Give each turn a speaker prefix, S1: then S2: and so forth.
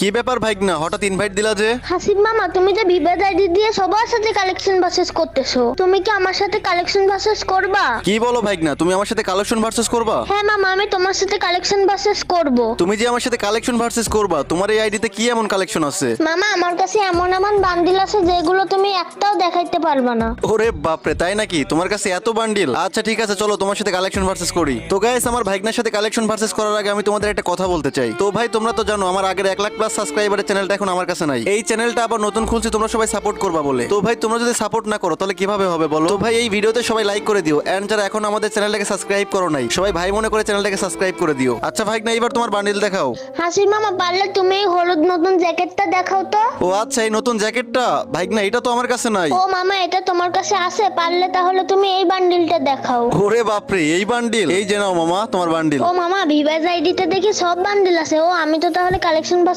S1: কি ব্যাপার ভাইগনা, হঠাৎ ইনভাইট দিলা যে?
S2: হাসিব মামা, তুমি যে বিবাদ আইডি দিয়ে সবার সাথে কালেকশন ভার্সেস করতেছো, তুমি কি আমার সাথে কালেকশন ভার্সেস করবা?
S1: কি বলো ভাইগনা, তুমি আমার সাথে কালেকশন ভার্সেস করবা?
S2: হ্যাঁ মামা, আমি তোমার সাথে কালেকশন ভার্সেস করব।
S1: তুমি যে আমার সাথে কালেকশন ভার্সেস করবা, তোমার এই আইডিতে কি এমন কালেকশন আছে?
S2: মামা, আমার কাছে এমন এমন বান্ডিল আছে যেগুলো তুমি একটাও দেখাইতে পারবা না।
S1: ওরে বাপরে, তাই নাকি? তোমার কাছে এত বান্ডিল? আচ্ছা ঠিক আছে, চলো তোমার সাথে কালেকশন ভার্সেস করি। তো গাইস, আমার ভাইগনার সাথে কালেকশন ভার্সেস করার আগে আমি তোমাদের একটা কথা বলতে চাই। তো ভাই, তোমরা তো জানো আমার আগের 1 লাখ প্লাস সাবস্ক্রাইবারের চ্যানেলটা এখন আমার কাছে নাই। এই চ্যানেলটা আবার নতুন খুলছি, তোমরা সবাই সাপোর্ট করবা বলে। তো ভাই, তোমরা যদি সাপোর্ট না করো তাহলে কিভাবে হবে বলো? তো ভাই, এই ভিডিওতে সবাই লাইক করে দিও, এন্ড যারা এখন আমাদের চ্যানেলটাকে সাবস্ক্রাইব করো নাই, সবাই ভাই মনে করে চ্যানেলটাকে সাবস্ক্রাইব করে দিও। আচ্ছা ভাইগনা, এবার তোমার বান্ডিল দেখাও।
S2: হাসিব মামা, পারলে তুমি এই হলুদ নতুন জ্যাকেটটা দেখাও তো।
S1: ও আচ্ছা, এই নতুন জ্যাকেটটা? ভাইগনা, এটা তো আমার কাছে নাই।
S2: ও মামা, এটা তোমার কাছে আছে, পারলে তাহলে তুমি এই বান্ডিলটা দেখাও।
S1: ওরে বাপরে, এই বান্ডিল? এই যে নাও মামা, তোমার বান্ডিল।
S2: ও মামা, ভিভাস আইডিতে দেখি সব বান্ডিল আছে। ও, আমি তো তাহলে কালেকশন